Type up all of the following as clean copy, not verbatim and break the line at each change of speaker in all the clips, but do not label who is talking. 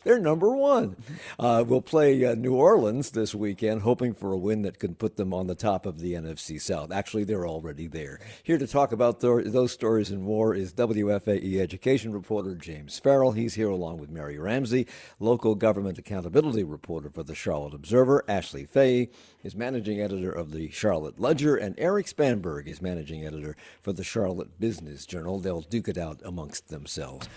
They're number one. We'll play New Orleans this weekend, hoping for a win that can put them on the top of the NFC South. Actually, they're already there. Here to talk about those stories and more is WFAE education reporter James Farrell. He's here along with Mary Ramsey, local government accountability reporter for the Charlotte Observer. Ashley Fahey is managing editor of the Charlotte Ledger, and Erik Spanberg is managing editor for the Charlotte Business Journal. They'll duke it out amongst themselves.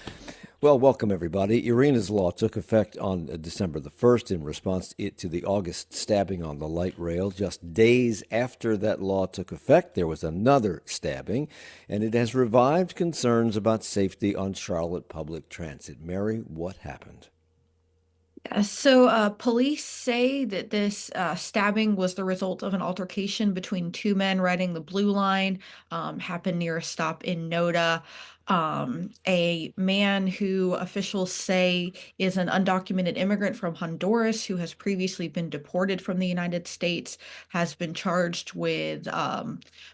Well, welcome, everybody. Irina's law took effect on December the 1st in response to the August stabbing on the light rail. Just days after that law took effect, there was another stabbing, and it has revived concerns about safety on Charlotte public transit. Mary, what happened?
So police say that this stabbing was the result of an altercation between two men riding the Blue Line, happened near a stop in Noda. A man who officials say is an undocumented immigrant from Honduras who has previously been deported from the United States has been charged with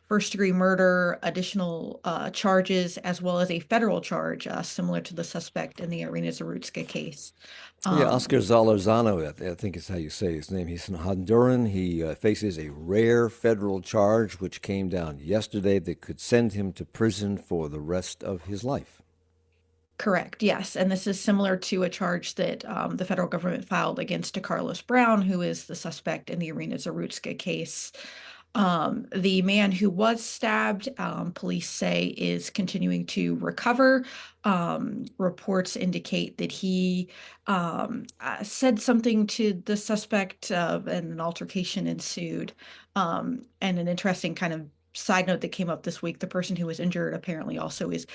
first-degree murder, additional charges, as well as a federal charge similar to the suspect in the Irina Zarutska case.
Yeah, Oscar
Um,
Zalorzano, I think is how you say his name. He's an Honduran. He faces a rare federal charge which came down yesterday that could send him to prison for the rest of his life.
Correct, yes. And this is similar to a charge that the federal government filed against Carlos Brown, who is the suspect in the Irina Zarutska case. The man who was stabbed, police say, is continuing to recover. Reports indicate that he said something to the suspect, and an altercation ensued. And an interesting kind of side note that came up this week, the person who was injured apparently also is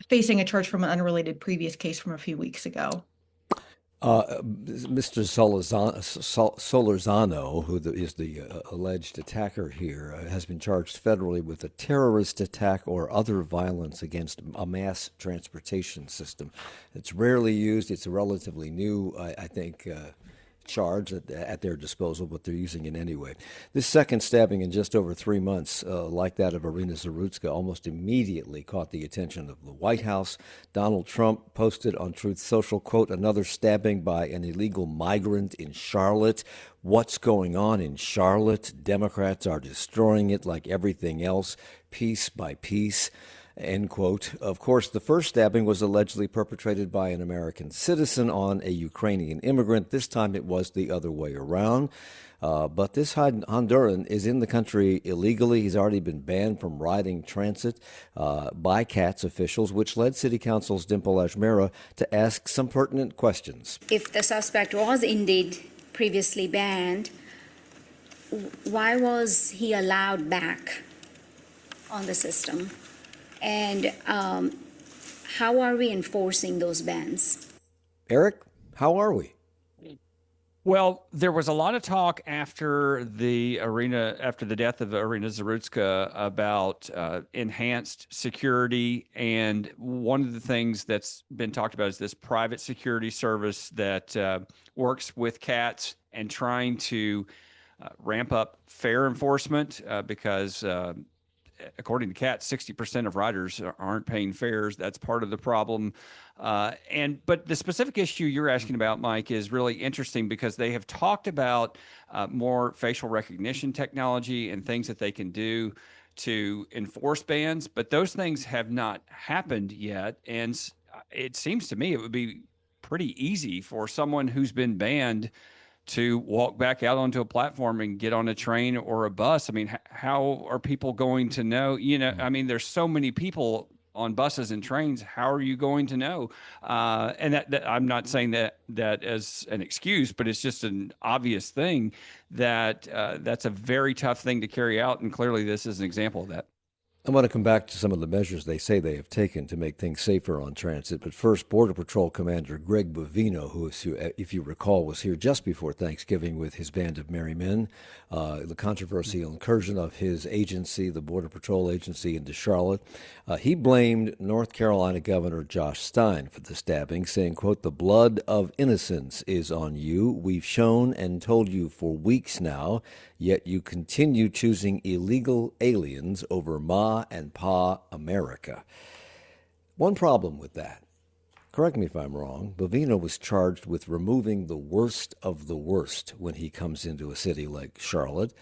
facing a charge from an unrelated previous case from a few weeks ago.
Mr. Solorzano, who is the alleged attacker here, has been charged federally with a terrorist attack or other violence against a mass transportation system. It's rarely used. It's a relatively new, I think, charge at their disposal, but they're using it anyway. This second stabbing in just over 3 months, like that of Irina Zarutska, almost immediately caught the attention of the White House. Donald Trump posted on Truth Social, quote, another stabbing by an illegal migrant in Charlotte. What's going on in Charlotte? Democrats are destroying it like everything else, piece by piece. End quote. Of course, the first stabbing was allegedly perpetrated by an American citizen on a Ukrainian immigrant. This time it was the other way around. But this Honduran is in the country illegally. He's already been banned from riding transit by CATS officials, which led City Council's Dimple Ajmera to ask some pertinent questions.
If the suspect was indeed previously banned, why was he allowed back on the system? And how are we enforcing those bans?
Erik, how are we?
Well, there was a lot of talk after the death of Irina Zarutska about enhanced security. And one of the things that's been talked about is this private security service that works with CATS and trying to ramp up fare enforcement because according to CAT, 60% of riders aren't paying fares. That's part of the problem. But the specific issue you're asking about, Mike, is really interesting because they have talked about more facial recognition technology and things that they can do to enforce bans, but those things have not happened yet. And it seems to me it would be pretty easy for someone who's been banned to walk back out onto a platform and get on a train or a bus. I mean, how are people going to know? I mean, there's so many people on buses and trains. How are you going to know? And that I'm not saying that as an excuse, but it's just an obvious thing that that's a very tough thing to carry out. And clearly this is an example of that.
I want to come back to some of the measures they say they have taken to make things safer on transit. But first, Border Patrol Commander Greg Bovino, who, if you recall, was here just before Thanksgiving with his band of merry men, the controversial incursion of his agency, the Border Patrol Agency, into Charlotte. He blamed North Carolina Governor Josh Stein for the stabbing, saying, quote, the blood of innocence is on you. We've shown and told you for weeks now, yet you continue choosing illegal aliens over Ma and Pa America. One problem with that, correct me if I'm wrong, Bovino was charged with removing the worst of the worst when he comes into a city like Charlotte.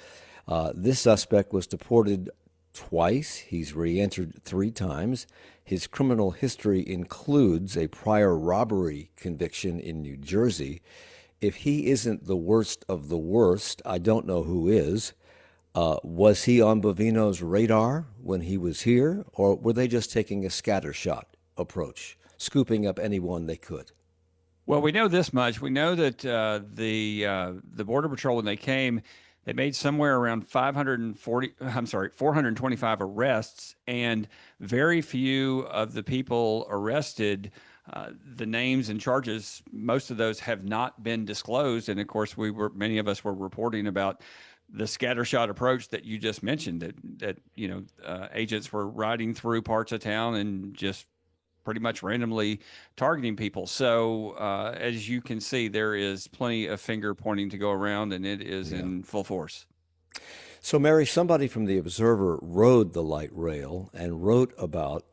This suspect was deported twice. He's re-entered 3 times. His criminal history includes a prior robbery conviction in New Jersey. If he isn't the worst of the worst, I don't know who is. Was he on Bovino's radar when he was here, or were they just taking a scattershot approach, scooping up anyone they could?
Well, we know this much. We know that the Border Patrol, when they came, they made somewhere around 425 arrests, and very few of the people arrested, the names and charges, most of those have not been disclosed. And of course, many of us were reporting about the scattershot approach that you just mentioned, that agents were riding through parts of town and just pretty much randomly targeting people. So as you can see, there is plenty of finger pointing to go around, and it is in full force.
So, Mary, somebody from the Observer rode the light rail and wrote about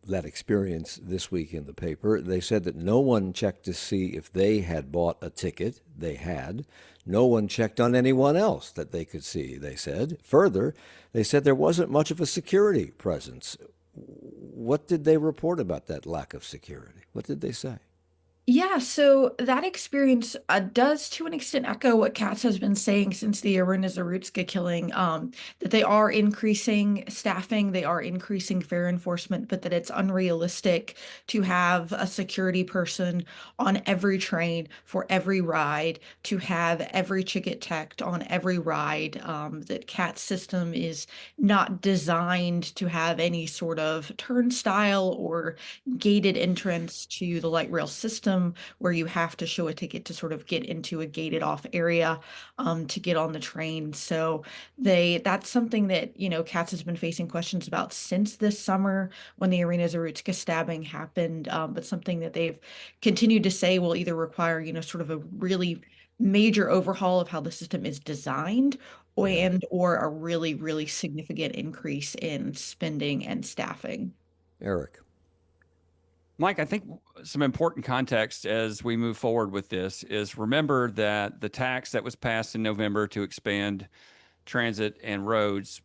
that experience this week in the paper. They said that no one checked to see if they had bought a ticket. They had. No one checked on anyone else that they could see, they said. Further, they said there wasn't much of a security presence. What did they report about that lack of security? What did they say?
Yeah, so that experience does to an extent echo what Katz has been saying since the Irina Zarutska killing, that they are increasing staffing, they are increasing fare enforcement, but that it's unrealistic to have a security person on every train for every ride, to have every ticket checked on every ride, that Katz system is not designed to have any sort of turnstile or gated entrance to the light rail system where you have to show a ticket to sort of get into a gated off area to get on the train. So that's something that, Katz has been facing questions about since this summer when the Irina Zarutska stabbing happened, but something that they've continued to say will either require, sort of a really major overhaul of how the system is designed or a really, really significant increase in spending and staffing.
Erik.
Mike, I think some important context as we move forward with this is remember that the tax that was passed in November to expand transit and roads,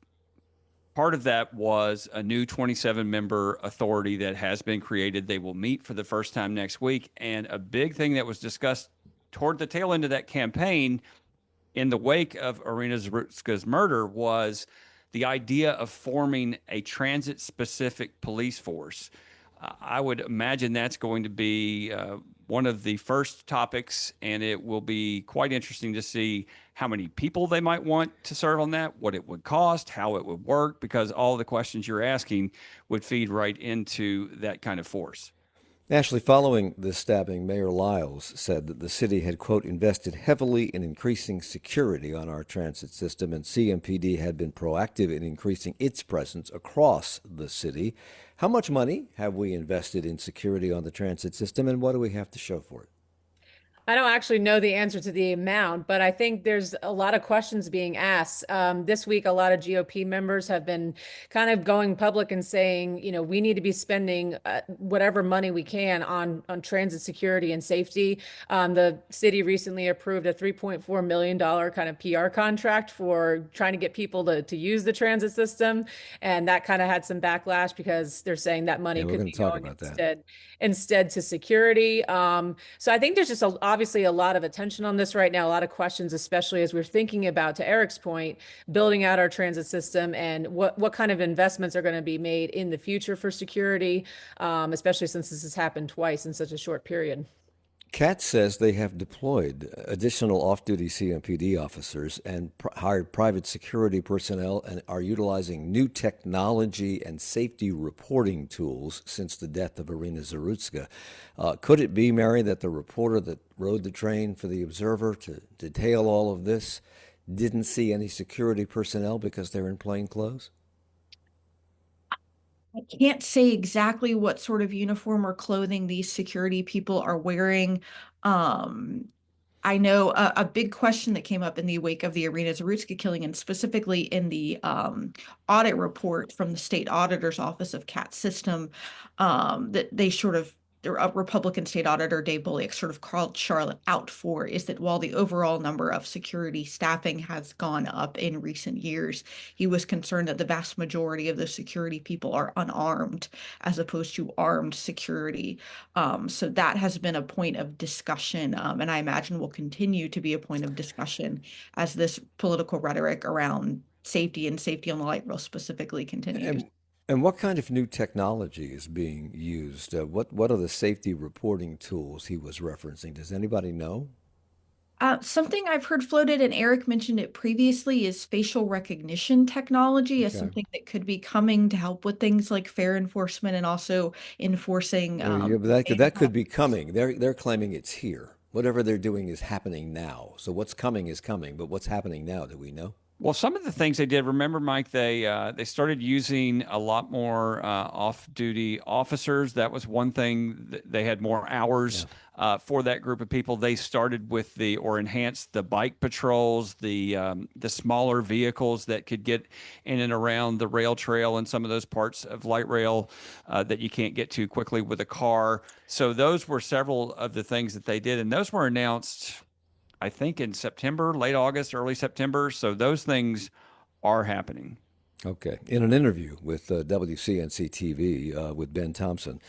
part of that was a new 27-member authority that has been created. They will meet for the first time next week. And a big thing that was discussed toward the tail end of that campaign in the wake of Irina Zarutska's murder was the idea of forming a transit-specific police force. I would imagine that's going to be one of the first topics, and it will be quite interesting to see how many people they might want to serve on that, what it would cost, how it would work, because all the questions you're asking would feed right into that kind of force.
Ashley, following the stabbing, Mayor Lyles said that the city had, quote, invested heavily in increasing security on our transit system, and CMPD had been proactive in increasing its presence across the city. How much money have we invested in security on the transit system, and what do we have to show for it?
I don't actually know the answer to the amount, but I think there's a lot of questions being asked. This week, a lot of GOP members have been kind of going public and saying, we need to be spending whatever money we can on transit security and safety. The city recently approved a $3.4 million kind of PR contract for trying to get people to use the transit system. And that kind of had some backlash because they're saying that money could be going instead to security. So I think there's just obviously a lot of attention on this right now, a lot of questions, especially as we're thinking about, to Erik's point, building out our transit system and what kind of investments are going to be made in the future for security, especially since this has happened twice in such a short period.
Katz says they have deployed additional off-duty CMPD officers and hired private security personnel and are utilizing new technology and safety reporting tools since the death of Irina Zarutska. Could it be, Mary, that the reporter that rode the train for the Observer to detail all of this didn't see any security personnel because they're in plain clothes?
I can't say exactly what sort of uniform or clothing these security people are wearing. I know a big question that came up in the wake of the Irina Zarutska killing, and specifically in the audit report from the state auditor's office of CAT system, that they sort of Republican state auditor Dave Bolliak sort of called Charlotte out for, is that while the overall number of security staffing has gone up in recent years, he was concerned that the vast majority of the security people are unarmed as opposed to armed security. So that has been a point of discussion, and I imagine will continue to be a point of discussion as this political rhetoric around safety and safety on the light rail specifically continues.
And what kind of new technology is being used? What are the safety reporting tools he was referencing? Does anybody know?
Something I've heard floated, and Erik mentioned it previously, is facial recognition technology as
Okay.
something that could be coming to help with things like fare enforcement and also enforcing.
Yeah, but that could be coming. They're claiming it's here. Whatever they're doing is happening now. So what's coming is coming, but what's happening now? Do we know?
Well, some of the things they did, remember, Mike, they started using a lot more off-duty officers. That was one thing. They had more hours for that group of people. They started with enhanced the bike patrols, the smaller vehicles that could get in and around the rail trail and some of those parts of light rail that you can't get to quickly with a car. So those were several of the things that they did, and those were announced, I think, in September, late August, early September. So those things are happening.
Okay. In an interview with WCNC TV with Ben Thompson,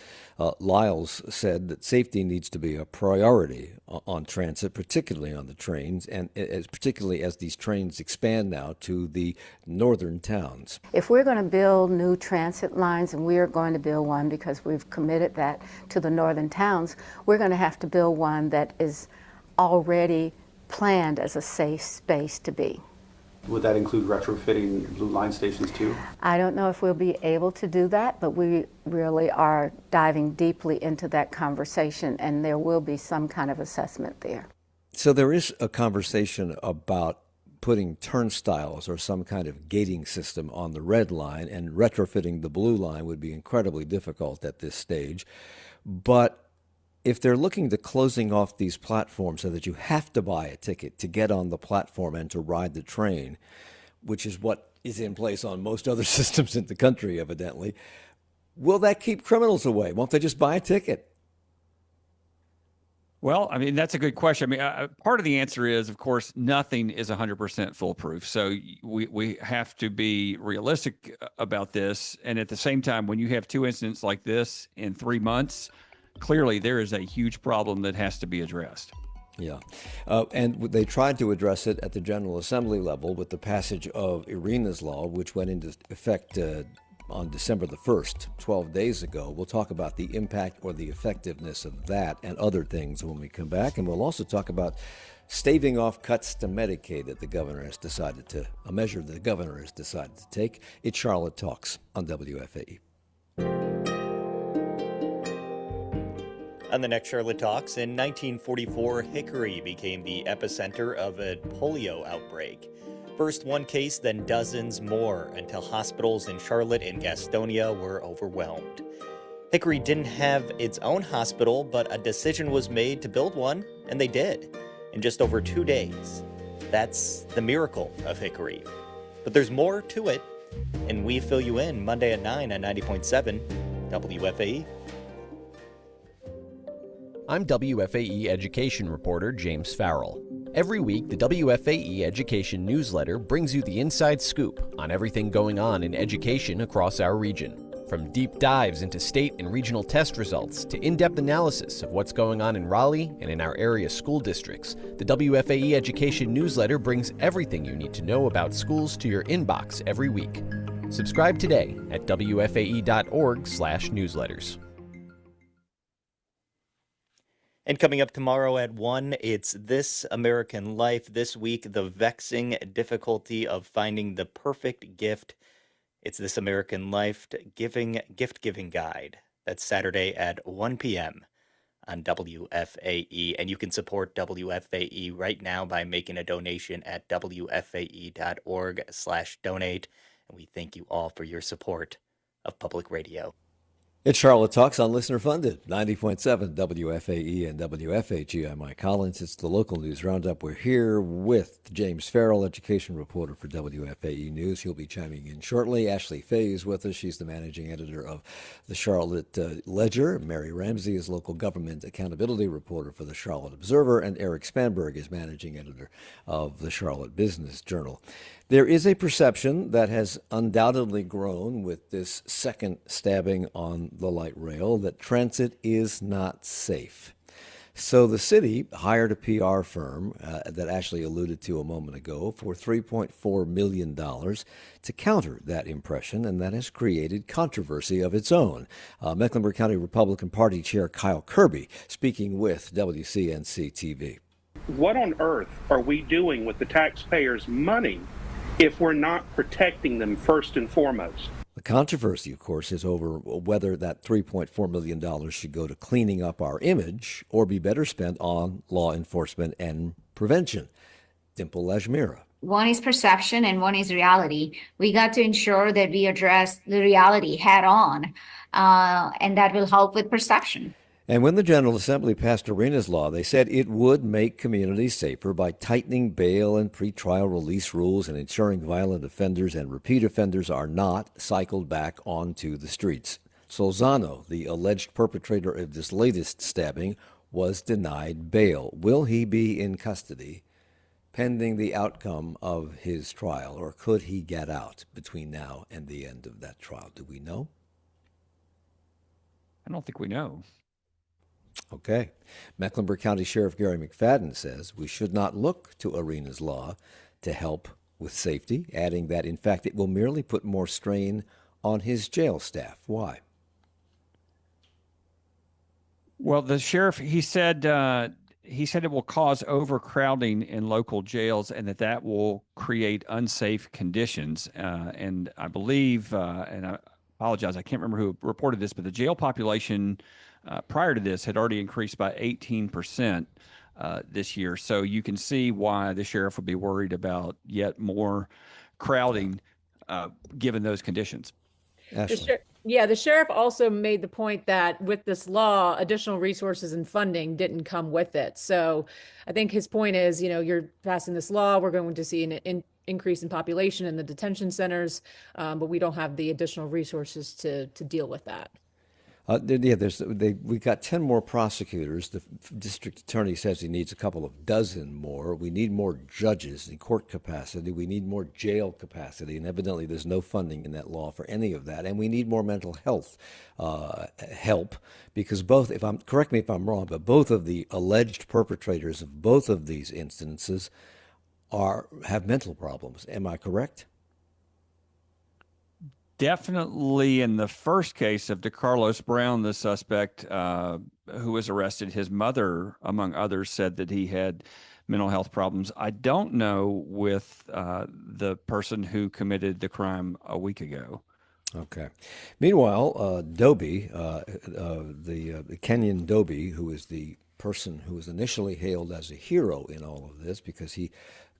Lyles said that safety needs to be a priority on transit, particularly on the trains, and particularly as these trains expand now to the northern towns.
If we're going to build new transit lines, and we are going to build one because we've committed that to the northern towns, we're going to have to build one that is already planned as a safe space to be.
Would that include retrofitting blue line stations too?
I don't know if we'll be able to do that, but we really are diving deeply into that conversation, and there will be some kind of assessment there.
So there is a conversation about putting turnstiles or some kind of gating system on the red line, and retrofitting the blue line would be incredibly difficult at this stage. But if they're looking to closing off these platforms so that you have to buy a ticket to get on the platform and to ride the train, which is what is in place on most other systems in the country, evidently, will that keep criminals away? Won't they just buy a ticket?
Well, I mean, that's a good question. I mean, part of the answer is, of course, nothing is 100% foolproof. So we have to be realistic about this. And at the same time, when you have two incidents like this in 3 months, clearly there is a huge problem that has to be addressed.
Yeah. And they tried to address it at the General Assembly level with the passage of Irina's Law, which went into effect on December the 1st, 12 days ago. We'll talk about the impact or the effectiveness of that and other things when we come back. And we'll also talk about staving off cuts to Medicaid that the governor has decided to, a measure the governor has decided to take. It's Charlotte Talks on WFAE.
On the next Charlotte Talks, in 1944, Hickory became the epicenter of a polio outbreak. First one case, then dozens more, until hospitals in Charlotte and Gastonia were overwhelmed. Hickory didn't have its own hospital, but a decision was made to build one, and they did, in just over 2 days. That's the miracle of Hickory. But there's more to it, and we fill you in Monday at 9 on 90.7 WFAE.
I'm WFAE education reporter James Farrell. Every week, the WFAE Education newsletter brings you the inside scoop on everything going on in education across our region. From deep dives into state and regional test results to in-depth analysis of what's going on in Raleigh and in our area school districts, the WFAE Education newsletter brings everything you need to know about schools to your inbox every week. Subscribe today at wfae.org/newsletters.
And coming up tomorrow at 1, it's This American Life. This week, the vexing difficulty of finding the perfect gift. It's This American Life gift-giving guide. That's Saturday at 1 p.m. on WFAE. And you can support WFAE right now by making a donation at wfae.org/donate. And we thank you all for your support of public radio.
It's Charlotte Talks on Listener Funded, 90.7 WFAE and WFAG. I'm Mike Collins. It's the local news roundup. We're here with James Farrell, education reporter for WFAE News. He'll be chiming in shortly. Ashley Fahey is with us. She's the managing editor of the Charlotte Ledger. Mary Ramsey is local government accountability reporter for the Charlotte Observer. And Erik Spanberg is managing editor of the Charlotte Business Journal. There is a perception that has undoubtedly grown with this second stabbing on the light rail that transit is not safe. So the city hired a PR firm that Ashley alluded to a moment ago for $3.4 million to counter that impression, and that has created controversy of its own. Mecklenburg County Republican Party Chair Kyle Kirby speaking with WCNC TV.
What on earth are we doing with the taxpayers' money if we're not protecting them first and foremost?
The controversy, of course, is over whether that $3.4 million should go to cleaning up our image or be better spent on law enforcement and prevention. Dimple Lajmira.
One is perception and one is reality. We got to ensure that we address the reality head on, and that will help with perception.
And when the General Assembly passed Arena's law, they said it would make communities safer by tightening bail and pretrial release rules and ensuring violent offenders and repeat offenders are not cycled back onto the streets. Solzano, the alleged perpetrator of this latest stabbing, was denied bail. Will he be in custody pending the outcome of his trial, or could he get out between now and the end of that trial? Do we know?
I don't think we know.
Okay. Mecklenburg County Sheriff Gary McFadden says we should not look to Arena's law to help with safety, adding that, in fact, it will merely put more strain on his jail staff. Why?
Well, the sheriff, he said it will cause overcrowding in local jails and that will create unsafe conditions. And I believe, and I apologize, I can't remember who reported this, but the jail population prior to this had already increased by 18% this year. So you can see why the sheriff would be worried about yet more crowding given those conditions.
The sheriff also made the point that with this law, additional resources and funding didn't come with it. So I think his point is, you're passing this law, we're going to see an increase in population in the detention centers, but we don't have the additional resources to deal with that.
We got 10 more prosecutors. The district attorney says he needs a couple of dozen more. We need more judges in court capacity. We need more jail capacity. And evidently there's no funding in that law for any of that. And we need more mental health help because correct me if I'm wrong, but both of the alleged perpetrators of both of these instances have mental problems. Am I correct?
Definitely in the first case of DeCarlos Brown, the suspect who was arrested, his mother, among others, said that he had mental health problems. I don't know with the person who committed the crime a week ago.
Okay. Meanwhile, Doby, the Kenyan Doby, who is the person who was initially hailed as a hero in all of this because he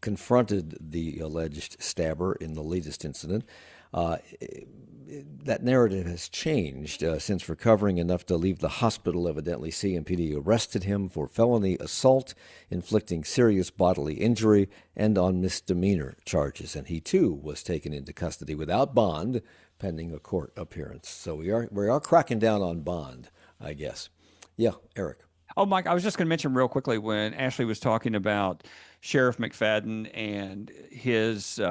confronted the alleged stabber in the latest incident, that narrative has changed since recovering enough to leave the hospital. Evidently, CMPD arrested him for felony assault, inflicting serious bodily injury, and on misdemeanor charges. And he, too, was taken into custody without bond, pending a court appearance. So we are cracking down on bond, I guess. Yeah, Erik.
Oh, Mike, I was just going to mention real quickly when Ashley was talking about Sheriff McFadden and his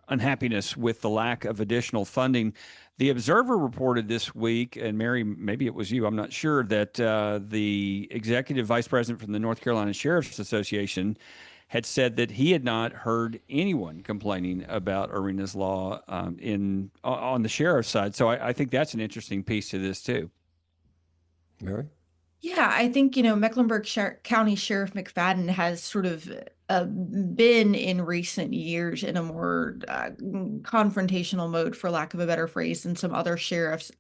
unhappiness with the lack of additional funding. The Observer reported this week, and Mary, maybe it was you, I'm not sure, that the executive vice president from the North Carolina Sheriff's Association had said that he had not heard anyone complaining about Arena's law on the sheriff's side. So I think that's an interesting piece to this too.
Mary?
Yeah, I think, Mecklenburg County Sheriff McFadden has sort of been in recent years in a more confrontational mode, for lack of a better phrase, than some other sheriffs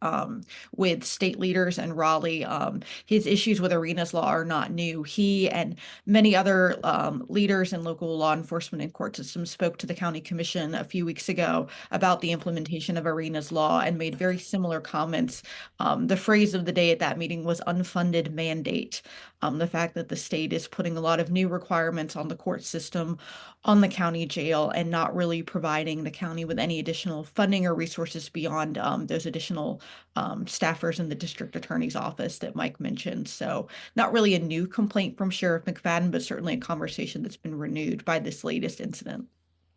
with state leaders in Raleigh. His issues with Arenas law are not new. He and many other leaders in local law enforcement and court systems spoke to the county commission a few weeks ago about the implementation of Arenas law and made very similar comments. The phrase of the day at that meeting was unfunded mandate. The fact that the state is putting a lot of new requirements on the court system, on the county jail, and not really providing the county with any additional funding or resources beyond those additional staffers in the district attorney's office that Mike mentioned. So not really a new complaint from Sheriff McFadden, but certainly a conversation that's been renewed by this latest incident.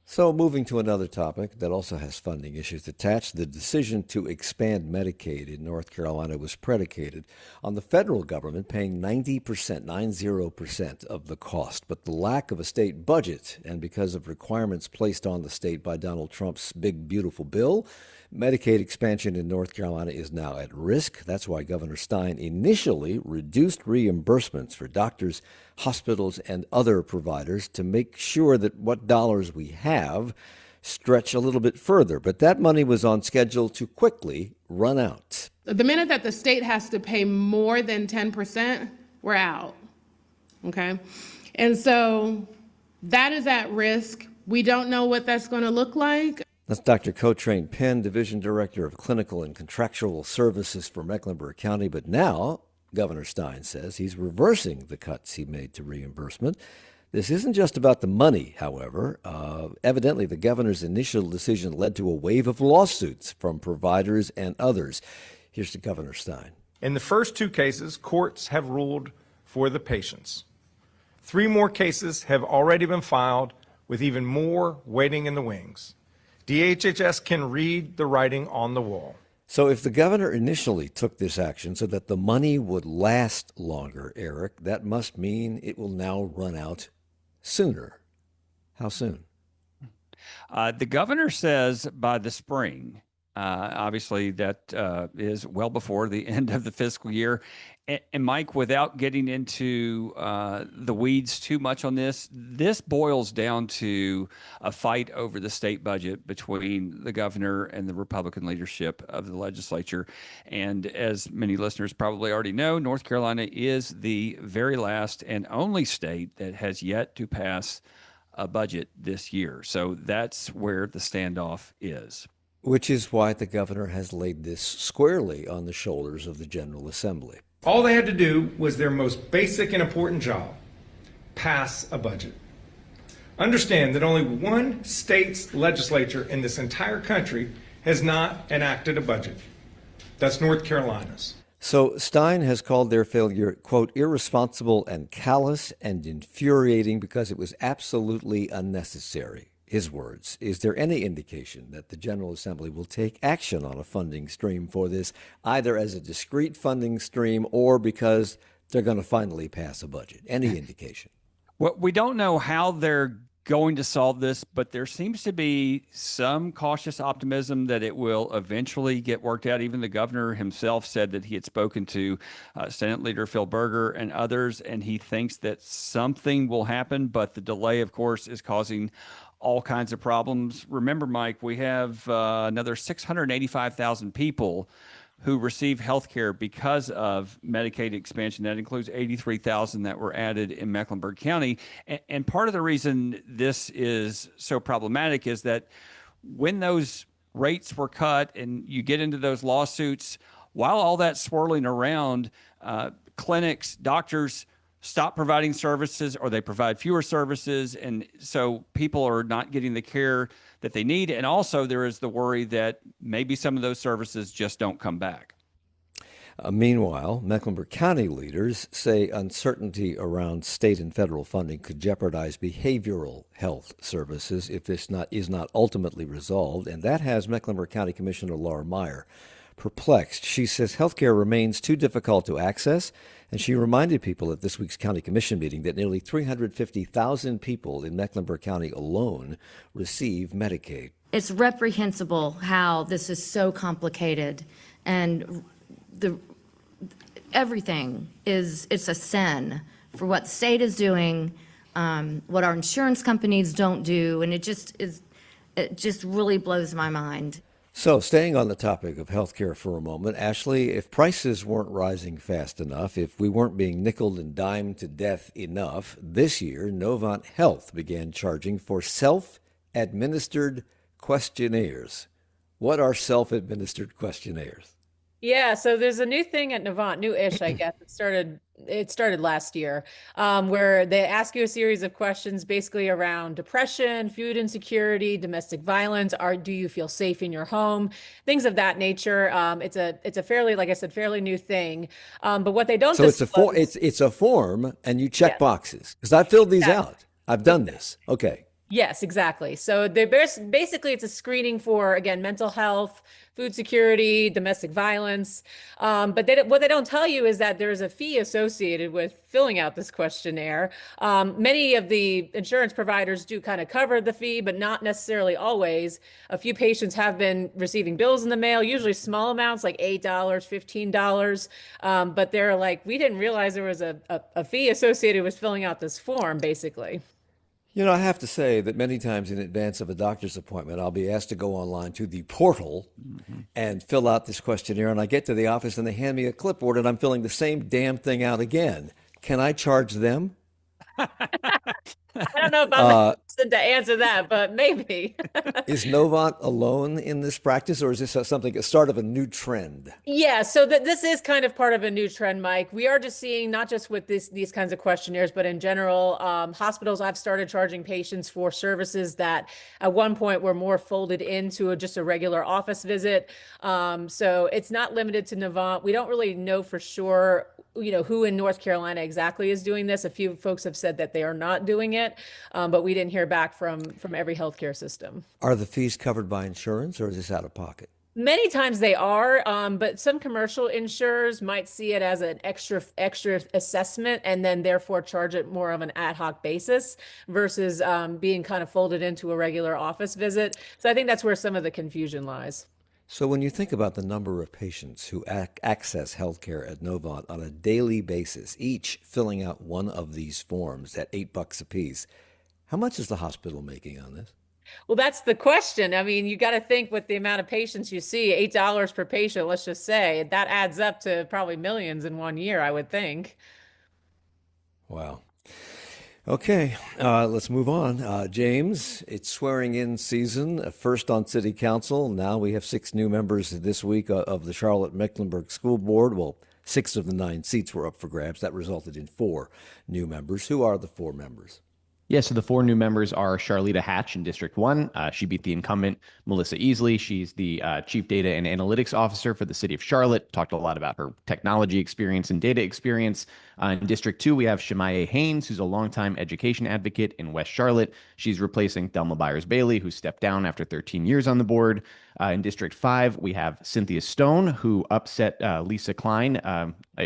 So, moving to another topic that also has funding issues attached, the decision to expand Medicaid in North Carolina was predicated on the federal government paying 90% of the cost. But the lack of a state budget, and because of requirements placed on the state by Donald Trump's big, beautiful bill, Medicaid expansion in North Carolina is now at risk. That's why Governor Stein initially reduced reimbursements for doctors, hospitals, and other providers to make sure that what dollars we have stretch a little bit further. But that money was on schedule to quickly run out.
The minute that the state has to pay more than 10%, we're out. Okay? And so that is at risk. We don't know what that's going to look like.
That's Dr. Cotrain Penn, Division Director of Clinical and Contractual Services for Mecklenburg County. But now, Governor Stein says he's reversing the cuts he made to reimbursement. This isn't just about the money, however. Evidently, the governor's initial decision led to a wave of lawsuits from providers and others. Here's to Governor Stein.
In the first two cases, courts have ruled for the patients. 3 more cases have already been filed, with even more waiting in the wings. DHHS can read the writing on the wall.
So if the governor initially took this action so that the money would last longer, Erik, that must mean it will now run out sooner. How soon?
The governor says by the spring. Obviously, that is well before the end of the fiscal year. And Mike, without getting into the weeds too much on this boils down to a fight over the state budget between the governor and the Republican leadership of the legislature. And as many listeners probably already know, North Carolina is the very last and only state that has yet to pass a budget this year. So that's where the standoff is.
Which is why the governor has laid this squarely on the shoulders of the General Assembly.
All they had to do was their most basic and important job: pass a budget. Understand that only one state's legislature in this entire country has not enacted a budget. That's North Carolina's.
So Stein has called their failure, quote, irresponsible and callous and infuriating because it was absolutely unnecessary. His words. Is there any indication that the General Assembly will take action on a funding stream for this, either as a discrete funding stream or because they're going to finally pass a budget? Any indication?
Well, we don't know how they're going to solve this, but there seems to be some cautious optimism that it will eventually get worked out. Even the governor himself said that he had spoken to Senate Leader Phil Berger and others, and he thinks that something will happen, but the delay, of course, is causing all kinds of problems. Remember, Mike, we have another 685,000 people who receive health care because of Medicaid expansion. That includes 83,000 that were added in Mecklenburg County. And part of the reason this is so problematic is that when those rates were cut and you get into those lawsuits, while all that's swirling around, clinics, doctors stop providing services, or they provide fewer services. And so people are not getting the care that they need. And also there is the worry that maybe some of those services just don't come back.
Meanwhile, Mecklenburg County leaders say uncertainty around state and federal funding could jeopardize behavioral health services if this is not ultimately resolved. And that has Mecklenburg County Commissioner Laura Meyer perplexed. She says healthcare remains too difficult to access, and she reminded people at this week's county commission meeting that nearly 350,000 people in Mecklenburg County alone receive Medicaid.
It's reprehensible how this is so complicated, and it's a sin for what the state is doing, what our insurance companies don't do. And it just really blows my mind.
So, staying on the topic of healthcare for a moment, Ashley, if prices weren't rising fast enough, if we weren't being nickeled and dimed to death enough, this year, Novant Health began charging for self-administered questionnaires. What are self-administered questionnaires?
Yeah, so there's a new thing at Novant, new-ish, I guess. It started last year, where they ask you a series of questions basically around depression, food insecurity, domestic violence. Do you feel safe in your home? Things of that nature. It's a fairly, like I said, fairly new thing. But what they don't
So
disclose,
it's a form, and you check boxes. Because I filled these out. I've done this. Okay.
Yes, exactly. So basically it's a screening for, again, mental health, food security, domestic violence. But what they don't tell you is that there is a fee associated with filling out this questionnaire. Many of the insurance providers do kind of cover the fee, but not necessarily always. A few patients have been receiving bills in the mail, usually small amounts like $8, $15. But they're like, we didn't realize there was a fee associated with filling out this form, basically.
You know, I have to say that many times in advance of a doctor's appointment, I'll be asked to go online to the portal and fill out this questionnaire. And I get to the office and they hand me a clipboard and I'm filling the same damn thing out again. Can I charge them?
I don't know if I'm to answer that, but maybe.
Is Novant alone in this practice, or is this a start of a new trend?
Yeah, so this is kind of part of a new trend, Mike. We are just seeing, not just with these kinds of questionnaires, but in general, hospitals have started charging patients for services that at one point were more folded into just a regular office visit. So it's not limited to Novant. We don't really know for sure, who in North Carolina exactly is doing this. A few folks have said that they are not doing it, but we didn't hear back from every healthcare system.
Are the fees covered by insurance, or is this out of pocket?
Many times they are, but some commercial insurers might see it as an extra assessment and then therefore charge it more of an ad hoc basis versus being kind of folded into a regular office visit. So I think that's where some of the confusion lies.
So when you think about the number of patients who access healthcare at Novant on a daily basis, each filling out one of these forms at $8 a piece, how much is the hospital making on this?
Well, that's the question. I mean, you got to think with the amount of patients you see, $8 per patient, let's just say, that adds up to probably millions in 1 year, I would think.
Wow. Okay, let's move on. James, it's swearing in season, first on city council. Now we have 6 new members this week of the Charlotte-Mecklenburg School Board. Well, 6 of the 9 seats were up for grabs. That resulted in 4 new members. Who are the 4 members?
Yeah, so the 4 new members are Charlita Hatch in District 1. She beat the incumbent, Melissa Easley. She's the Chief Data and Analytics Officer for the City of Charlotte. Talked a lot about her technology experience and data experience. In District 2, we have Shemaya Haynes, who's a longtime education advocate in West Charlotte. She's replacing Thelma Byers-Bailey, who stepped down after 13 years on the board. In District 5, we have Cynthia Stone, who upset Lisa Klein,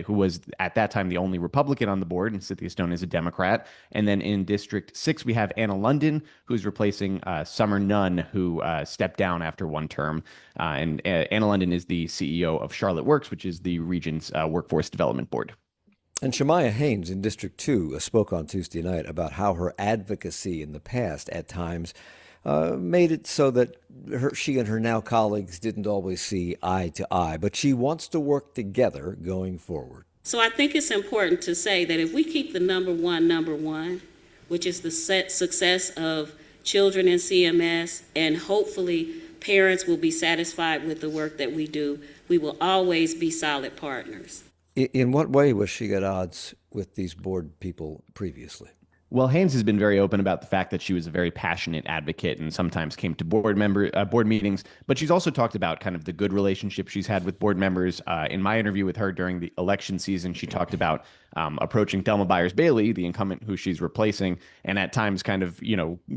who was at that time the only Republican on the board, and Cynthia Stone is a Democrat. And then in District 6, we have Anna London, who's replacing Summer Nunn, who stepped down after 1 term. And Anna London is the CEO of Charlotte Works, which is the region's workforce development board.
And Shemaya Haynes in District 2 spoke on Tuesday night about how her advocacy in the past at times made it so that she and her now colleagues didn't always see eye to eye, but she wants to work together going forward.
So I think it's important to say that if we keep the number one, which is the success of children in CMS, and hopefully parents will be satisfied with the work that we do, we will always be solid partners.
In what way was she at odds with these board people previously?
Well, Haynes has been very open about the fact that she was a very passionate advocate and sometimes came to board meetings, but she's also talked about kind of the good relationship she's had with board members. In my interview with her during the election season, she talked about approaching Thelma Byers-Bailey, the incumbent who she's replacing, and at times kind of,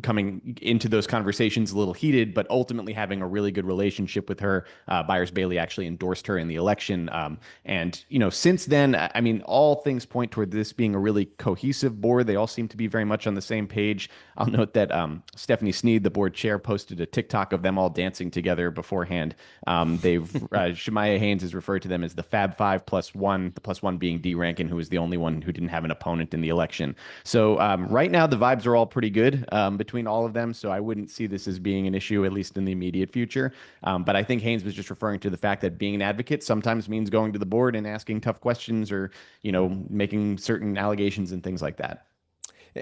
coming into those conversations a little heated, but ultimately having a really good relationship with her. Byers-Bailey actually endorsed her in the election. And since then, I mean, all things point toward this being a really cohesive board. They all seem to be be very much on the same page. I'll note that Stephanie Sneed, the board chair, posted a TikTok of them all dancing together beforehand. Shemaya Haynes has referred to them as the Fab Five plus one, the plus one being D. Rankin, who was the only one who didn't have an opponent in the election. So right now, the vibes are all pretty good between all of them. So I wouldn't see this as being an issue, at least in the immediate future. But I think Haynes was just referring to the fact that being an advocate sometimes means going to the board and asking tough questions, or, making certain allegations and things like that.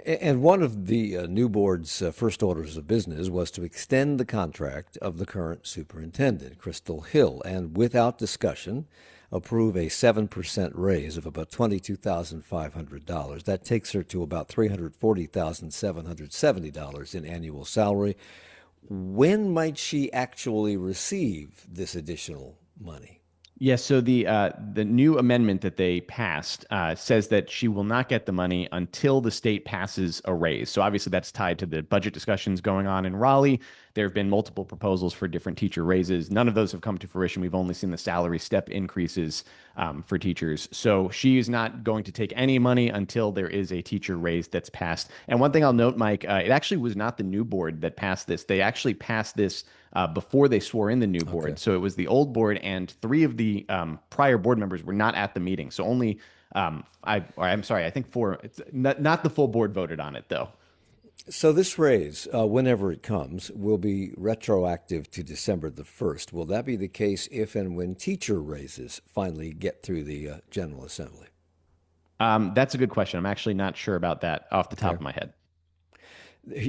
And one of the new board's first orders of business was to extend the contract of the current superintendent, Crystal Hill, and without discussion, approve a 7% raise of about $22,500. That takes her to about $340,770 in annual salary. When might she actually receive this additional money?
Yes, so the new amendment that they passed says that she will not get the money until the state passes a raise. So obviously that's tied to the budget discussions going on in Raleigh. There have been multiple proposals for different teacher raises. None of those have come to fruition. We've only seen the salary step increases for teachers. So she is not going to take any money until there is a teacher raise that's passed. And one thing I'll note, Mike, it actually was not the new board that passed this. They actually passed this before they swore in the new board. Okay. So it was the old board, and 3 of the prior board members were not at the meeting. So only, I'm sorry, I think 4, it's not the full board voted on it, though.
So this raise, whenever it comes, will be retroactive to December the 1st. Will that be the case if and when teacher raises finally get through the General Assembly?
That's a good question. I'm actually not sure about that off the top of my head.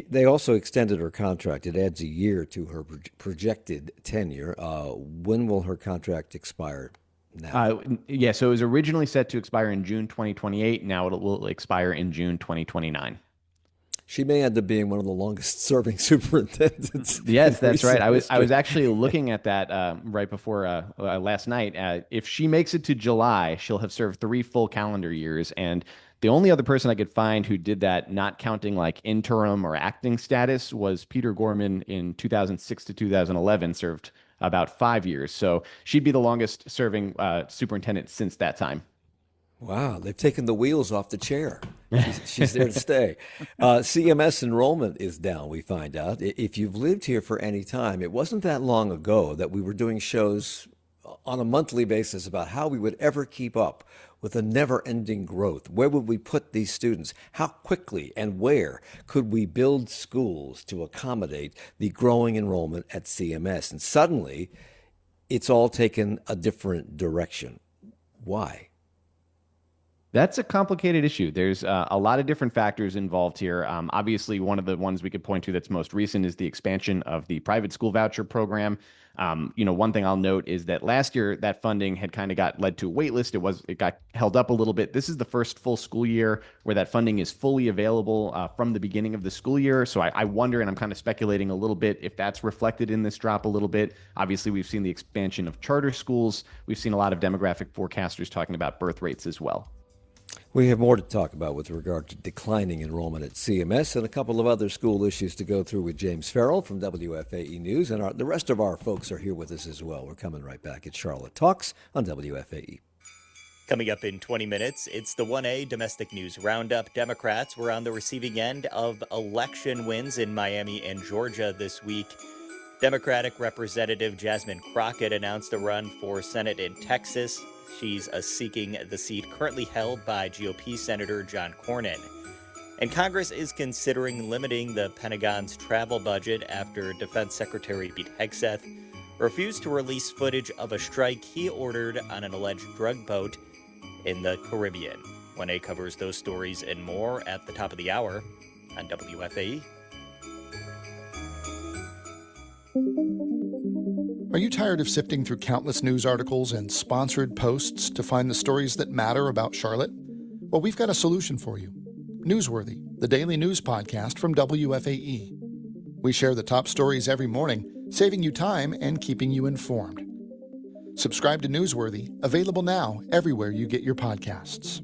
They also extended her contract. It adds a year to her projected tenure. When will her contract expire now?
Yeah, so it was originally set to expire in June 2028. Now it will expire in June 2029.
She may end up being one of the longest-serving superintendents.
Yes, that's right. I was actually looking at that right before last night. If she makes it to July, she'll have served 3 full calendar years. And the only other person I could find who did that, not counting like interim or acting status, was Peter Gorman in 2006 to 2011, served about 5 years. So she'd be the longest-serving superintendent since that time.
Wow, they've taken the wheels off the chair. She's there to stay. CMS enrollment is down, we find out. If you've lived here for any time, it wasn't that long ago that we were doing shows on a monthly basis about how we would ever keep up with the never-ending growth. Where would we put these students? How quickly and where could we build schools to accommodate the growing enrollment at CMS? And suddenly, it's all taken a different direction. Why?
That's a complicated issue. There's a lot of different factors involved here. Obviously, one of the ones we could point to that's most recent is the expansion of the private school voucher program. One thing I'll note is that last year that funding had kind of led to a wait list. It got held up a little bit. This is the first full school year where that funding is fully available from the beginning of the school year. So I wonder, and I'm kind of speculating a little bit, if that's reflected in this drop a little bit. Obviously, we've seen the expansion of charter schools. We've seen a lot of demographic forecasters talking about birth rates as well.
We have more to talk about with regard to declining enrollment at CMS and a couple of other school issues to go through with James Farrell from WFAE News. And the rest of our folks are here with us as well. We're coming right back at Charlotte Talks on WFAE.
Coming up in 20 minutes, it's the 1A Domestic News Roundup. Democrats were on the receiving end of election wins in Miami and Georgia this week. Democratic Representative Jasmine Crockett announced a run for Senate in Texas. She's seeking the seat currently held by GOP Senator John Cornyn. And Congress is considering limiting the Pentagon's travel budget after Defense Secretary Pete Hegseth refused to release footage of a strike he ordered on an alleged drug boat in the Caribbean. 1A covers those stories and more at the top of the hour on WFAE.
Are you tired of sifting through countless news articles and sponsored posts to find the stories that matter about Charlotte? Well, we've got a solution for you. Newsworthy, the daily news podcast from WFAE. We share the top stories every morning, saving you time and keeping you informed. Subscribe to Newsworthy, available now everywhere you get your podcasts.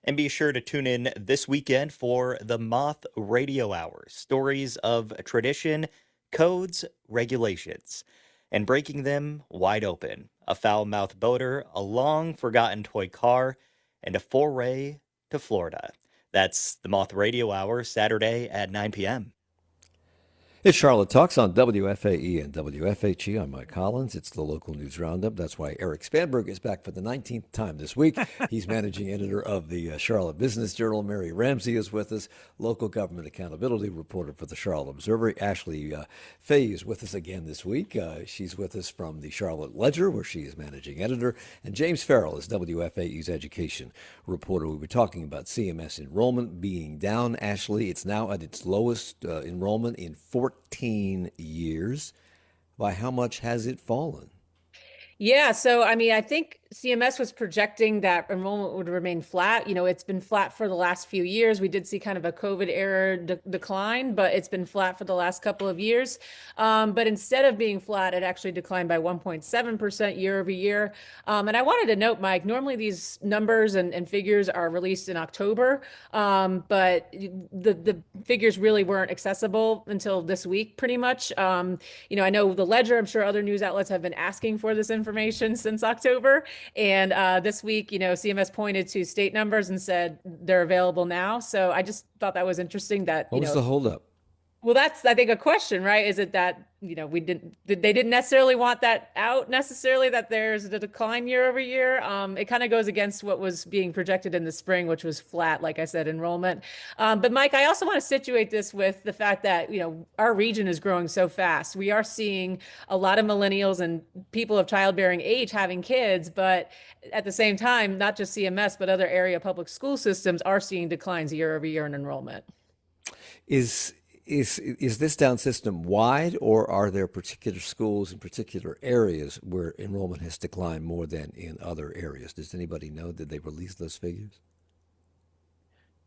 And be sure to tune in this weekend for the Moth Radio Hour. Stories of tradition, codes, regulations. and breaking them wide open. A foul-mouthed boater, a long-forgotten toy car, and a foray to Florida. That's the Moth Radio Hour, Saturday at 9 p.m.
It's Charlotte Talks on WFAE and WFHE. I'm Mike Collins. It's the local news roundup. That's why Erik Spanberg is back for the 19th time this week. He's managing editor of the Charlotte Business Journal. Mary Ramsey is with us, local government accountability reporter for the Charlotte Observer. Ashley Fahey is with us again this week. She's with us from the Charlotte Ledger, where she is managing editor. And James Farrell is WFAE's education reporter. We were talking about CMS enrollment being down. Ashley, it's now at its lowest enrollment in 14 years. By how much has it fallen?
Yeah, so I mean, I think CMS was projecting that enrollment would remain flat. You know, it's been flat for the last few years. We did see kind of a COVID era decline, but it's been flat for the last couple of years. But instead of being flat, it actually declined by 1.7% year over year. And I wanted to note, Mike, normally these numbers and figures are released in October, but the figures really weren't accessible until this week, pretty much. You know, I know the Ledger, I'm sure other news outlets have been asking for this information since October. And this week, you know, CMS pointed to state numbers and said they're available now. So I just thought that was interesting that,
What was the holdup?
Well, that's, I think, a question, right? Is it that, you know, they didn't necessarily want that out necessarily, that there's a decline year over year. It kind of goes against what was being projected in the spring, which was flat, like I said, enrollment. But Mike, I also want to situate this with the fact that, you know, our region is growing so fast. We are seeing a lot of millennials and people of childbearing age having kids, but at the same time, not just CMS, but other area public school systems are seeing declines year over year in enrollment.
Is this down system wide, or are there particular schools in particular areas where enrollment has declined more than in other areas? Does anybody know? Did they release those figures?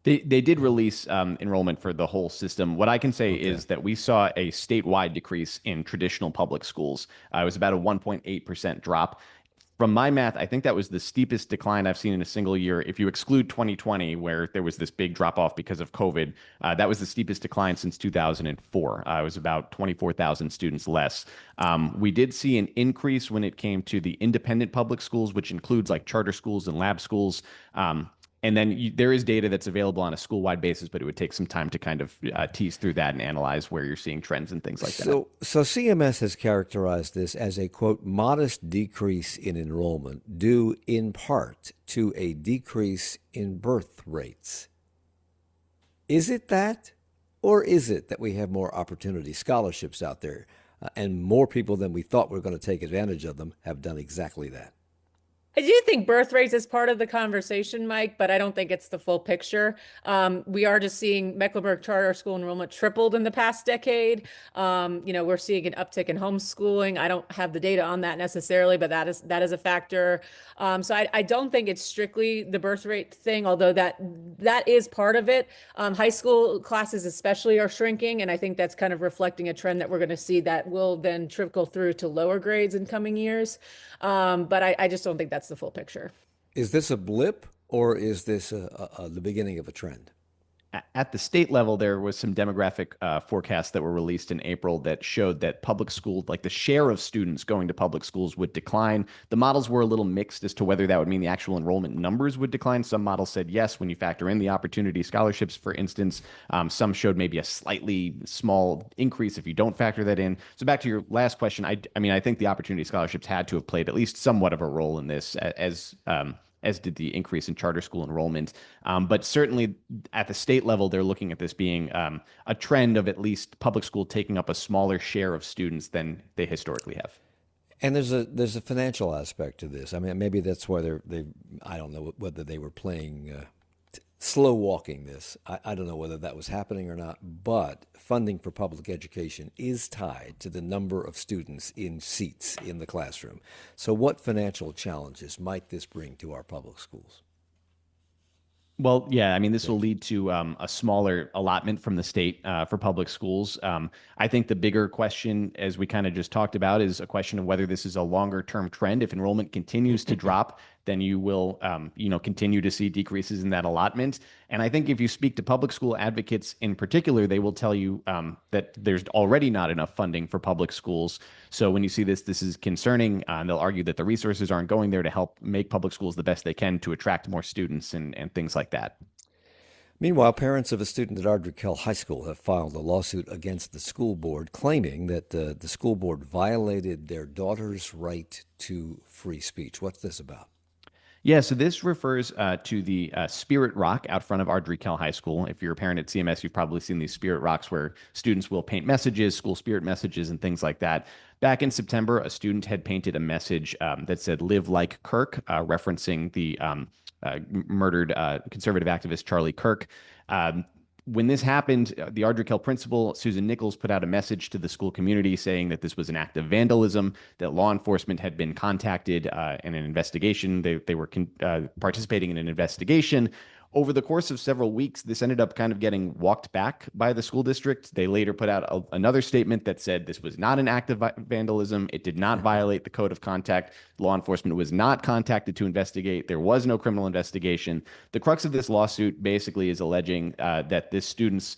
They did release enrollment for the whole system. What I can say is that we saw a statewide decrease in traditional public schools. It was about a 1.8% drop. From my math, I think that was the steepest decline I've seen in a single year. If you exclude 2020, where there was this big drop off because of COVID, that was the steepest decline since 2004. It was about 24,000 students less. We did see an increase when it came to the independent public schools, which includes like charter schools and lab schools. And then there is data that's available on a school-wide basis, but it would take some time to kind of tease through that and analyze where you're seeing trends and things like that.
So CMS has characterized this as a, quote, modest decrease in enrollment due in part to a decrease in birth rates. Is it that? Or is it that we have more opportunity scholarships out there and more people than we thought were going to take advantage of them have done exactly that?
I do think birth rates is part of the conversation, Mike, but I don't think it's the full picture. We are just seeing Mecklenburg Charter School enrollment tripled in the past decade. You know, we're seeing an uptick in homeschooling. I don't have the data on that necessarily, but that is a factor. So I don't think it's strictly the birth rate thing, although that is part of it. High school classes especially are shrinking, and I think that's kind of reflecting a trend that we're going to see that will then trickle through to lower grades in coming years. But I just don't think that's the full picture.
Is this a blip, or is this the beginning of a trend?
At the state level, there was some demographic forecasts that were released in April that showed that public school, like the share of students going to public schools, would decline. The models were a little mixed as to whether that would mean the actual enrollment numbers would decline. Some models said yes, when you factor in the opportunity scholarships, for instance. Some showed maybe a slightly small increase if you don't factor that in. So back to your last question, I mean, I think the opportunity scholarships had to have played at least somewhat of a role in this, as did the increase in charter school enrollment. But certainly at the state level, they're looking at this being a trend of at least public school taking up a smaller share of students than they historically have.
And there's a financial aspect to this. I mean, maybe that's why they I don't know whether they were playing slow walking this. I don't know whether that was happening or not, but funding for public education is tied to the number of students in seats in the classroom. So what financial challenges might this bring to our public schools?
Well, yeah, I mean, this will lead to a smaller allotment from the state for public schools. I think the bigger question, as we kind of just talked about, is a question of whether this is a longer term trend. If enrollment continues to drop, then you will, continue to see decreases in that allotment. And I think if you speak to public school advocates in particular, they will tell you that there's already not enough funding for public schools. So when you see this is concerning. They'll argue that the resources aren't going there to help make public schools the best they can to attract more students and things like that.
Meanwhile, parents of a student at Ardrey High School have filed a lawsuit against the school board, claiming that the school board violated their daughter's right to free speech. What's this about?
Yeah, so this refers to the Spirit Rock out front of Ardrey High School. If you're a parent at CMS, you've probably seen these Spirit Rocks where students will paint messages, school spirit messages, and things like that. Back in September, a student had painted a message that said, "Live like Kirk," referencing the murdered conservative activist Charlie Kirk. When this happened, the Ardrey principal, Susan Nichols, put out a message to the school community saying that this was an act of vandalism, that law enforcement had been contacted in an investigation. They were participating in an investigation. Over the course of several weeks, this ended up kind of getting walked back by the school district. They later put out another statement that said this was not an act of vandalism. It did not violate the code of conduct. Law enforcement was not contacted to investigate. There was no criminal investigation. The crux of this lawsuit basically is alleging that this student's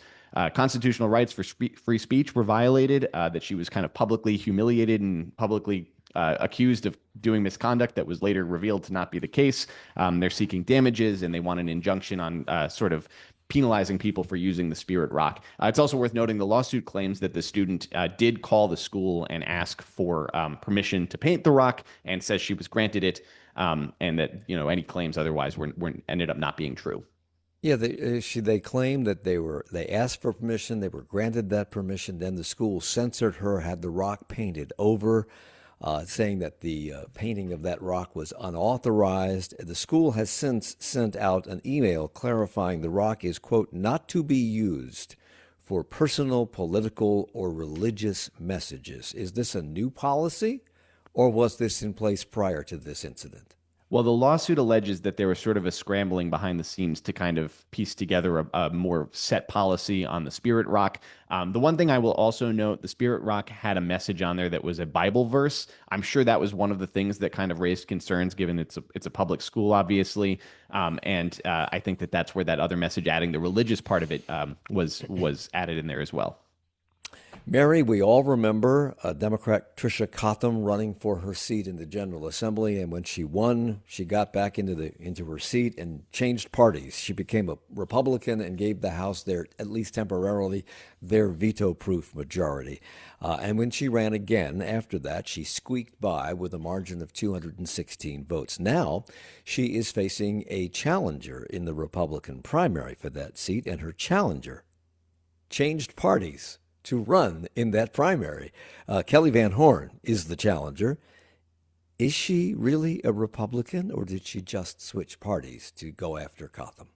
constitutional rights for free speech were violated, that she was kind of publicly humiliated and publicly accused of doing misconduct that was later revealed to not be the case. They're seeking damages, and they want an injunction on sort of penalizing people for using the Spirit Rock. It's also worth noting the lawsuit claims that the student did call the school and ask for permission to paint the rock, and says she was granted it, and that any claims otherwise were ended up not being true.
Yeah, they claimed that they asked for permission, they were granted that permission, then the school censored her, had the rock painted over, saying that the painting of that rock was unauthorized. The school has since sent out an email clarifying the rock is, quote, not to be used for personal, political, or religious messages. Is this a new policy, or was this in place prior to this incident?
Well, the lawsuit alleges that there was sort of a scrambling behind the scenes to kind of piece together a more set policy on the Spirit Rock. The one thing I will also note, the Spirit Rock had a message on there that was a Bible verse. I'm sure that was one of the things that kind of raised concerns, given it's a public school, obviously. And I think that's where that other message, adding the religious part of it, was added in there as well.
Mary, we all remember Democrat Tricia Cotham running for her seat in the General Assembly, and when she won, she got back into her seat and changed parties. She became a Republican and gave the House at least temporarily, their veto-proof majority. And when she ran again after that, she squeaked by with a margin of 216 votes. Now, she is facing a challenger in the Republican primary for that seat, and her challenger changed parties to run in that primary. Kelly Van Horn is the challenger. Is she really a Republican, or did she just switch parties to go after Cotham?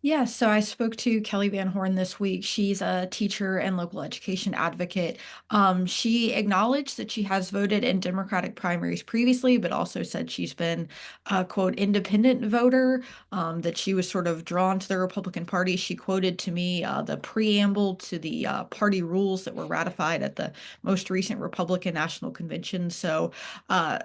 Yes, so I spoke to Kelly Van Horn this week. She's a teacher and local education advocate. She acknowledged that she has voted in Democratic primaries previously, but also said she's been a, quote, independent voter, that she was sort of drawn to the Republican Party. She quoted to me the preamble to the party rules that were ratified at the most recent Republican National Convention. So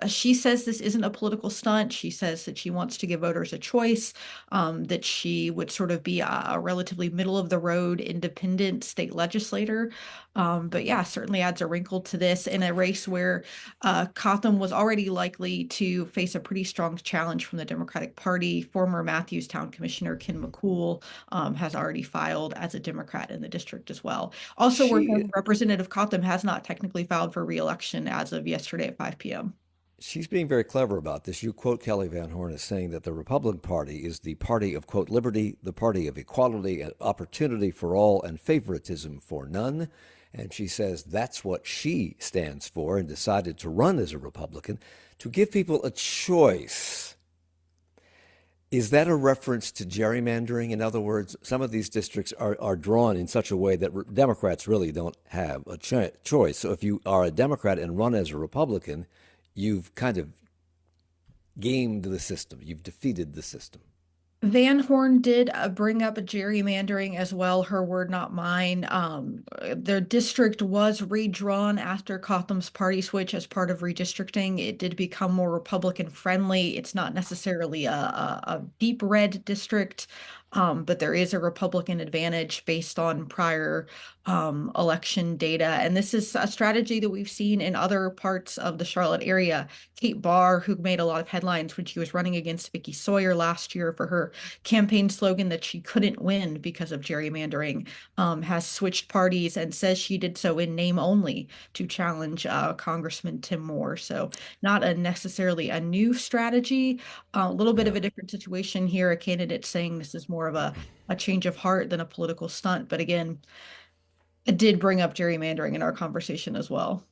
she says this isn't a political stunt. She says that she wants to give voters a choice, that she would sort of be a relatively middle of the road independent state legislator. But yeah, certainly adds a wrinkle to this in a race where Cotham was already likely to face a pretty strong challenge from the Democratic Party. Former Matthews Town Commissioner Ken McCool has already filed as a Democrat in the district as well. Also, Representative Cotham has not technically filed for re-election as of yesterday at 5 p.m.
She's being very clever about this. You quote Kelly Van Horn as saying that the Republican Party is the party of, quote, liberty, the party of equality and opportunity for all and favoritism for none. And she says that's what she stands for, and decided to run as a Republican to give people a choice. Is that a reference to gerrymandering? In other words, some of these districts are drawn in such a way that Democrats really don't have a choice. So if you are a Democrat and run as a Republican, you've kind of gamed the system. You've defeated the system.
Van Horn did bring up gerrymandering as well, her word, not mine. Their district was redrawn after Cotham's party switch as part of redistricting. It did become more Republican friendly. It's not necessarily a deep red district, but there is a Republican advantage based on prior election data. And this is a strategy that we've seen in other parts of the Charlotte area. Kate Barr, who made a lot of headlines when she was running against Vicky Sawyer last year for her campaign slogan that she couldn't win because of gerrymandering, has switched parties and says she did so in name only to challenge Congressman Tim Moore. So not necessarily a new strategy, a little bit of a different situation here. A candidate saying this is more of a change of heart than a political stunt. But again, it did bring up gerrymandering in our conversation as well.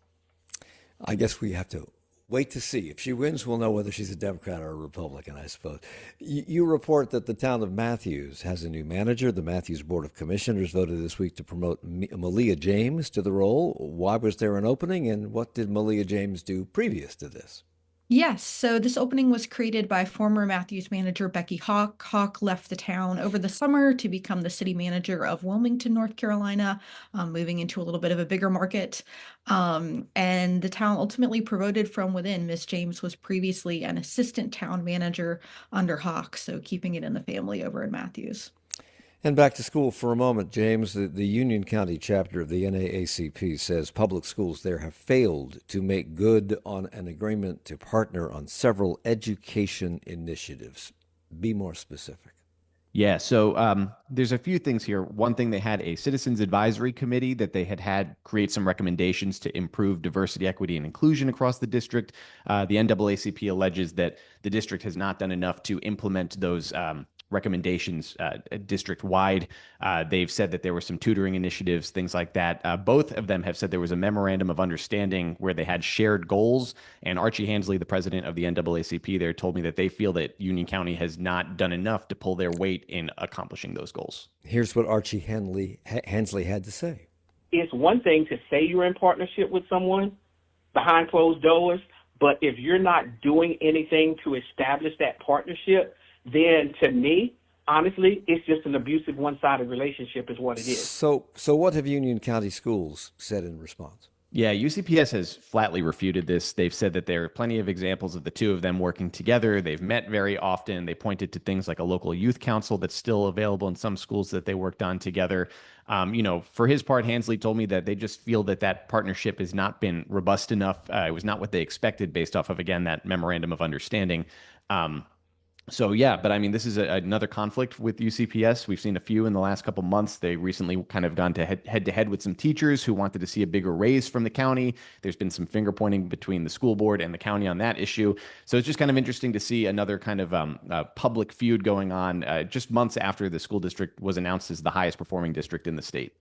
I guess we have to wait to see. If she wins, we'll know whether she's a Democrat or a Republican, I suppose. You report that the town of Matthews has a new manager. The Matthews Board of Commissioners voted this week to promote Malia James to the role. Why was there an opening, and what did Malia James do previous to this?
Yes, so this opening was created by former Matthews manager Becky Hawk. Hawk left the town over the summer to become the city manager of Wilmington, North Carolina, moving into a little bit of a bigger market. And the town ultimately promoted from within. Miss James was previously an assistant town manager under Hawk, so keeping it in the family over in Matthews.
And back to school for a moment, James. The Union County chapter of the NAACP says public schools there have failed to make good on an agreement to partner on several education initiatives. Be more specific.
Yeah, so there's a few things here. One thing, they had a citizens advisory committee that they had create some recommendations to improve diversity, equity, and inclusion across the district. The NAACP alleges that the district has not done enough to implement those recommendations district-wide. They've said that there were some tutoring initiatives, things like that. Both of them have said there was a memorandum of understanding where they had shared goals. And Archie Hansley, the president of the NAACP there, told me that they feel that Union County has not done enough to pull their weight in accomplishing those goals.
Here's what Archie Hansley had to say.
It's one thing to say you're in partnership with someone behind closed doors, but if you're not doing anything to establish that partnership, then to me, honestly, it's just an abusive one-sided relationship is what it is.
So what have Union County schools said in response?
Yeah, UCPS has flatly refuted this. They've said that there are plenty of examples of the two of them working together. They've met very often. They pointed to things like a local youth council that's still available in some schools that they worked on together. For his part, Hansley told me that they just feel that that partnership has not been robust enough. It was not what they expected based off of, again, that memorandum of understanding. So yeah, but I mean, this is another conflict with UCPS. We've seen a few in the last couple months. They recently kind of gone to head to head with some teachers who wanted to see a bigger raise from the county. There's been some finger pointing between the school board and the county on that issue. So it's just kind of interesting to see another kind of public feud going on just months after the school district was announced as the highest performing district in the state.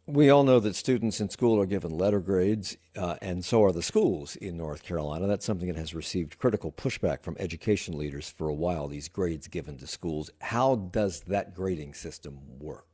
We all know that students in school are given letter grades, and so are the schools in North Carolina. That's something that has received critical pushback from education leaders for a while, these grades given to schools. How does that grading system work?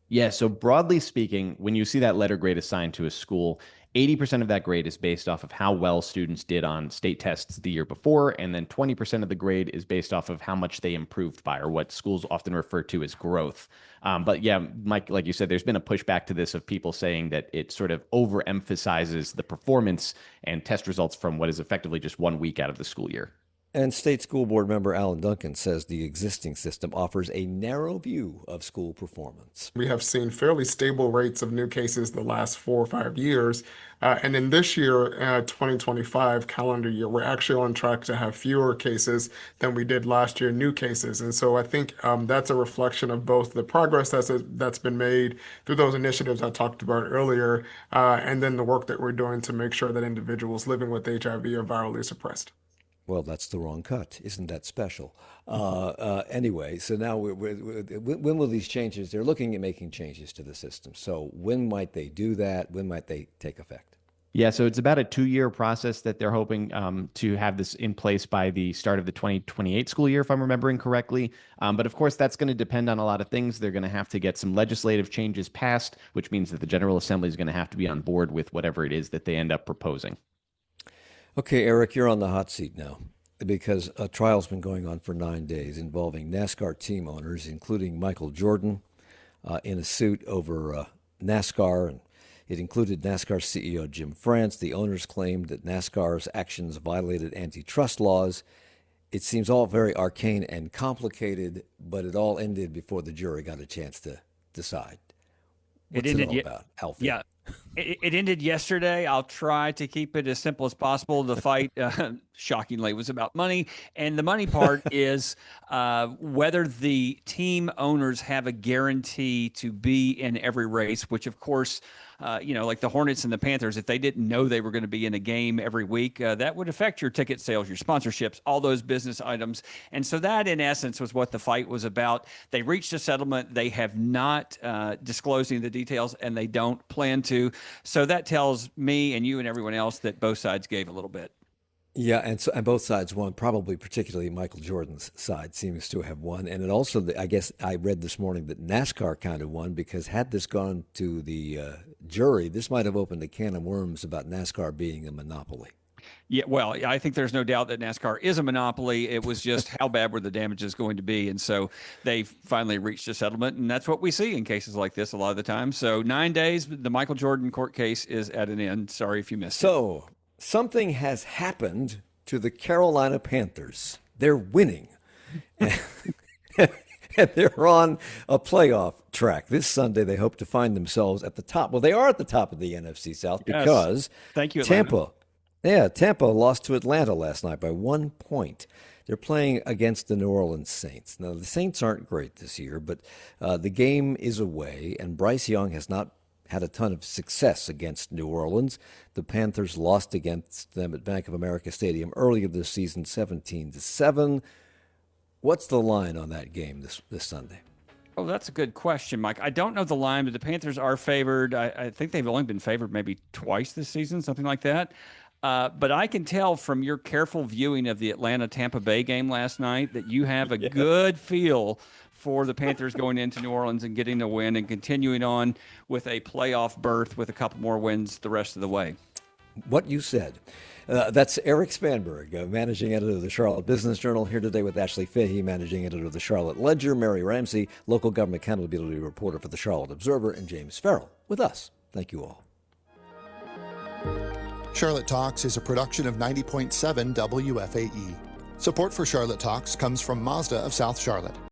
Yeah, so broadly speaking, when you see that letter grade assigned to a school, 80% of that grade is based off of how well students did on state tests the year before, and then 20% of the grade is based off of how much they improved by, or what schools often refer to as growth. But yeah, Mike, like you said, there's been a pushback to this of people saying that it sort of overemphasizes the performance and test results from what is effectively just 1 week out of the school year.
And State School Board member Alan Duncan says the existing system offers a narrow view of school performance.
We have seen fairly stable rates of new cases the last 4 or 5 years. And in this year, 2025 calendar year, we're actually on track to have fewer cases than we did last year, new cases. And so I think that's a reflection of both the progress that's been made through those initiatives I talked about earlier, and then the work that we're doing to make sure that individuals living with HIV are virally suppressed.
Well, that's the wrong cut. Isn't that special? Anyway, so now when will these changes? They're looking at making changes to the system. So when might they do that? When might they take effect?
Yeah, so it's about a 2-year process that they're hoping to have this in place by the start of the 2028 school year, if I'm remembering correctly. But of course, that's going to depend on a lot of things. They're going to have to get some legislative changes passed, which means that the General Assembly is going to have to be on board with whatever it is that they end up proposing.
Okay, Erik, you're on the hot seat now. because a trial's been going on for 9 days involving NASCAR team owners, including Michael Jordan, in a suit over NASCAR, and it included NASCAR CEO Jim France. The owners claimed that NASCAR's actions violated antitrust laws. It seems all very arcane and complicated, but it all ended before the jury got a chance to decide. What's it all about, Alfie?
Yeah, it ended yesterday. I'll try to keep it as simple as possible. The fight, shockingly, was about money. And the money part is whether the team owners have a guarantee to be in every race, which, of course, like the Hornets and the Panthers, if they didn't know they were going to be in a game every week, that would affect your ticket sales, your sponsorships, all those business items. And so that, in essence, was what the fight was about. They reached a settlement. They have not disclosed any of the details, and they don't plan to. So that tells me and you and everyone else that both sides gave a little bit.
Yeah, and both sides won. Probably, particularly Michael Jordan's side seems to have won, and it also, I guess, I read this morning that NASCAR kind of won because had this gone to the jury, this might have opened a can of worms about NASCAR being a monopoly.
Yeah, well, I think there's no doubt that NASCAR is a monopoly. It was just how bad were the damages going to be, and so they finally reached a settlement, and that's what we see in cases like this a lot of the time. So 9 days, the Michael Jordan court case is at an end. Sorry if you missed it.
So something has happened to the Carolina Panthers. They're winning. And they're on a playoff track. This Sunday, they hope to find themselves at the top. Well, they are at the top of the NFC South because
Thank you, Atlanta.
Tampa lost to Atlanta last night by 1 point. They're playing against the New Orleans Saints. Now, the Saints aren't great this year, but the game is away, and Bryce Young has not had a ton of success against New Orleans. The Panthers lost against them at Bank of America Stadium earlier this season, 17-7. What's the line on that game this Sunday?
Oh, that's a good question, Mike. I don't know the line, but the Panthers are favored. I think they've only been favored maybe twice this season, something like that. But I can tell from your careful viewing of the Atlanta-Tampa Bay game last night that you have a good feel for the Panthers going into New Orleans and getting a win and continuing on with a playoff berth with a couple more wins the rest of the way.
What you said. That's Erik Spanberg, managing editor of the Charlotte Business Journal, here today with Ashley Fahey, managing editor of the Charlotte Ledger, Mary Ramsey, local government accountability reporter for the Charlotte Observer, and James Farrell with us. Thank you all.
Charlotte Talks is a production of 90.7 WFAE. Support for Charlotte Talks comes from Mazda of South Charlotte.